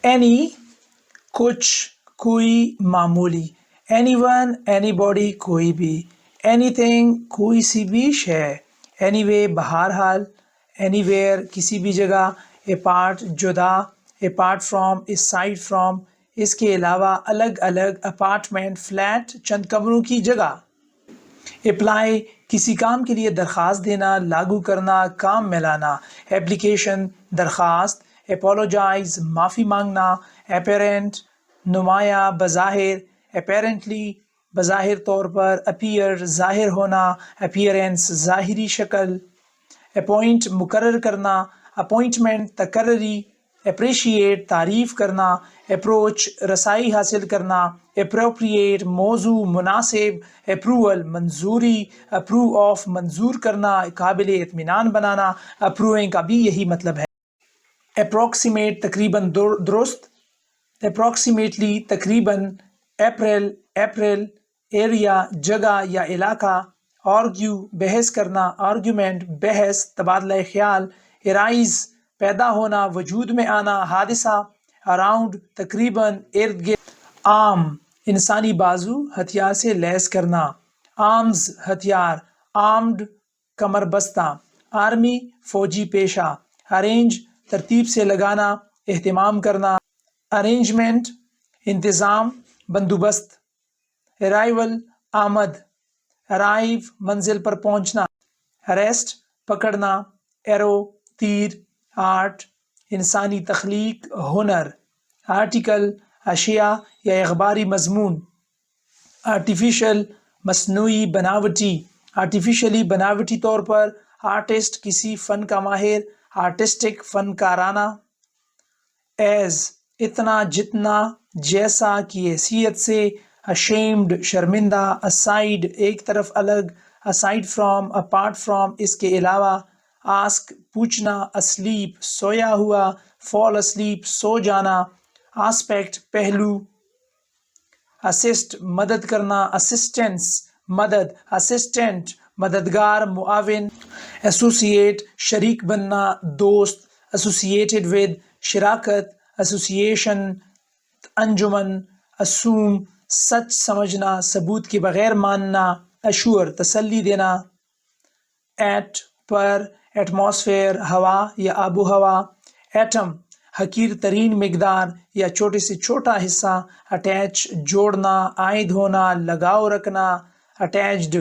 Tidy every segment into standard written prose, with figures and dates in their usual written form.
any کچھ کوئی معمولی، اینی ون اینی باڈی کوئی بھی، اینی تھنگ کوئی سی بھی شے، اینی وے بہرحال، اینی ویئر کسی بھی جگہ، اے پارٹ جدا، apart from, aside from اس کے علاوہ، الگ الگ، اپارٹمنٹ فلیٹ چند کمروں کی جگہ، اپلائی کسی کام کے لیے درخواست دینا، لاگو کرنا، کام میں لانا، اپلیکیشن درخواست، اپولوجائز معافی مانگنا، اپیرنٹ نمایاں، بظاہر، اپیرنٹلی بظاہر طور پر، اپیئر ظاہر ہونا، اپیئرنس ظاہری شکل، اپوائنٹ مقرر کرنا، اپوائنٹمنٹ تقرری، اپریشیٹ تعریف کرنا، اپروچ رسائی حاصل کرنا، اپروپریٹ موضوع مناسب، اپروول منظوری، اپروو آف منظور کرنا، قابل اطمینان بنانا، اپروونگ کا بھی یہی مطلب ہے۔ اپروکسیمیٹ تقریباً درست، اپروکسیمیٹلی تقریباً، اپریل ایریا جگہ یا علاقہ، آرگیو بحث کرنا، آرگیومنٹ بحث، تبادلہ خیال، ارائز پیدا ہونا، وجود میں آنا، حادثہ، اراؤنڈ تقریباً، ارد گرد، آرم انسانی بازو، ہتھیار سے لیس کرنا، آرمز ہتھیار، آرمڈ کمر بستہ، آرمی فوجی پیشہ، ارینج ترتیب سے لگانا، اہتمام کرنا، ارینجمنٹ انتظام، بندوبست، ارائیول آمد، ارائیو منزل پر پہنچنا، اریسٹ پکڑنا، ایرو تیر، آرٹ انسانی تخلیق، ہنر، آرٹیکل اشیاء یا اخباری مضمون، آرٹیفیشل مصنوعی بناوٹی، آرٹیفیشلی بناوٹی طور پر، آرٹسٹ کسی فن کا ماہر، آرٹسٹک فنکارانہ، ایز اتنا جتنا جیسا کی حیثیت سے، ashamed شرمندہ، aside ایک طرف الگ، aside from apart from اس کے علاوہ، ask پوچھنا، asleep سویا ہوا، fall asleep سو جانا، aspect پہلو، assist مدد کرنا، assistance مدد، assistant مددگار، معاون، associate شریک بننا، دوست، associated with شراکت، association انجمن، assume سچ سمجھنا، ثبوت کے بغیر ماننا، assure تسلی دینا، ایٹ پر، ایٹماسفیئر ہوا یا آب و ہوا، ایٹم حقیر ترین مقدار یا چھوٹے سے چھوٹا حصہ، اٹیچ جوڑنا، عائد ہونا، لگاؤ رکھنا، اٹیچڈ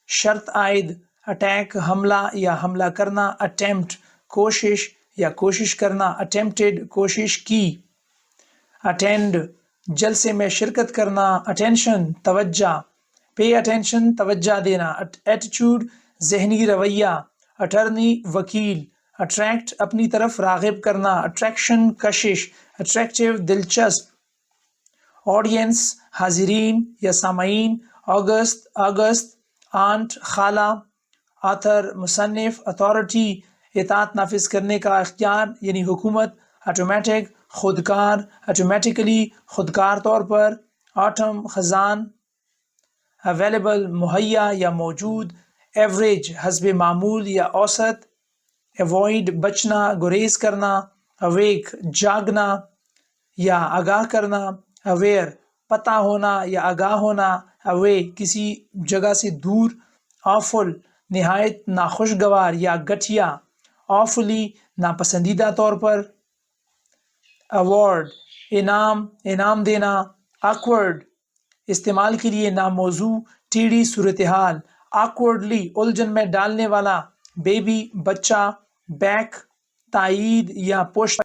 شرط عائد، اٹیک حملہ یا حملہ کرنا، اٹیمپٹ کوشش یا کوشش کرنا، اٹیمپٹڈ کوشش کی، اٹینڈ جلسے میں شرکت کرنا، اٹینشن توجہ، پے اٹینشن توجہ دینا، ایٹیٹیوڈ ذہنی رویہ، اٹرنی وکیل، اٹریکٹ اپنی طرف راغب کرنا، اٹریکشن کشش، اٹریکٹیو دلچسپ، آڈینس حاضرین یا سامعین، اگست آنٹ خالہ، آتھر مصنف، اتھارٹی اطاعت نافذ کرنے کا اختیار یعنی حکومت، آٹومیٹک خودکار، آٹومیٹیکلی خودکار طور پر، آٹم خزان، اویلیبل مہیا یا موجود، ایوریج حسب معمول یا اوسط، ایوائڈ بچنا گریز کرنا، اویک جاگنا یا آگاہ کرنا، اویئر پتہ ہونا یا آگاہ ہونا، اوے کسی جگہ سے دور، آفل نہایت ناخوشگوار یا گھٹیا، آفلی ناپسندیدہ طور پر، ایوارڈ انعام دینا، آکورڈ استعمال کے لیے ناموزوں ٹیڑھی صورتحال، آکورڈلی الجھن میں ڈالنے والا، بیبی بچہ، بیک تائید یا پشت،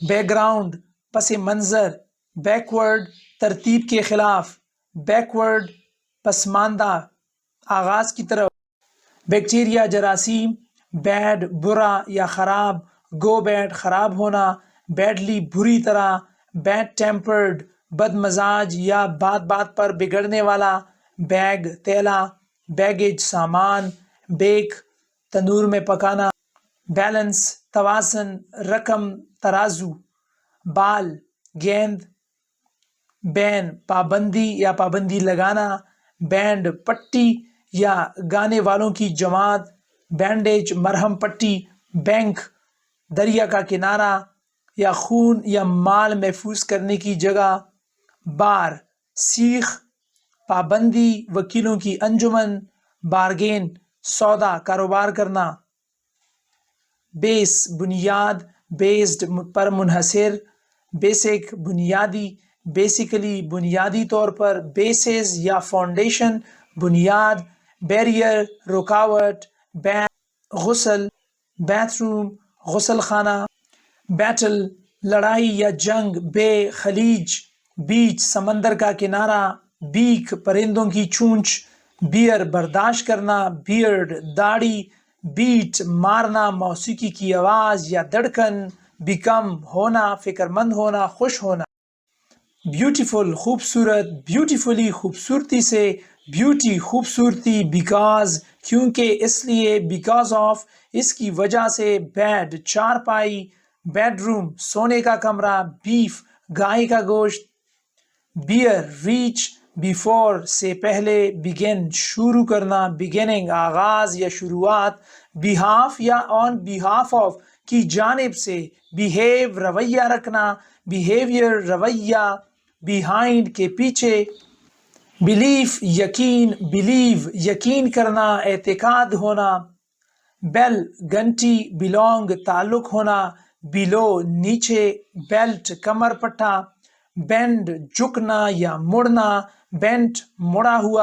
بیک گراؤنڈ پس منظر، بیکورڈ ترتیب کے خلاف، بیکورڈ پسماندہ، آغاز کی طرف، بیکٹیریا جراثیم، بیڈ برا یا خراب، گو بیڈ خراب ہونا، بیڈلی بری طرح، بیڈ ٹیمپرڈ بد مزاج یا بات بات پر بگڑنے والا، بیگ تیلا، بیگیج سامان، بیک تنور میں پکانا، بیلنس توازن، رقم ترازو، بال گیند، بین پابندی یا پابندی لگانا، بینڈ پٹی یا گانے والوں کی جماعت، بینڈیج مرہم پٹی، بینک دریا کا کنارہ یا خون یا مال محفوظ کرنے کی جگہ. بار سیخ پابندی وکیلوں کی انجمن. بارگین سودا کاروبار کرنا. بیس بنیاد بیسڈ پر منحصر. بیسک بنیادی بیسیکلی بنیادی طور پر. بیسز یا فاؤنڈیشن بنیاد. بیریئر رکاوٹ. غسل بیتھ روم غسل خانہ. بیٹل لڑائی یا جنگ. بے خلیج بیچ سمندر کا کنارہ. بیک پرندوں کی چونچ. بیئر برداشت کرنا. بیئرڈ داڑھی. بیٹ مارنا موسیقی کی آواز یا دھڑکن. بیکم ہونا فکر مند ہونا خوش ہونا. بیوٹیفل خوبصورت. بیوٹیفلی خوبصورتی سے. بیوٹی خوبصورتی. بیکاز کیونکہ اس لیے. بیکاز آف اس کی وجہ سے. بیڈ چارپائی. بیڈ روم سونے کا کمرہ. بیف گائے کا گوشت. بیئر ریچ بیفور سے پہلے. بگن شروع کرنا. بگننگ آغاز یا شروعات. بیہاف یا آن بیہاف آف کی جانب سے. بیہیو رویہ رکھنا. بیہیویئر رویہ. بیہائنڈ کے پیچھے. بلیف یقین. بلیو یقین کرنا اعتقاد ہونا. بیل گھنٹی. بلونگ تعلق ہونا. بلو نیچے. بیلٹ کمر پٹھا. بینڈ جھکنا یا مڑنا. بینٹ مڑا ہوا.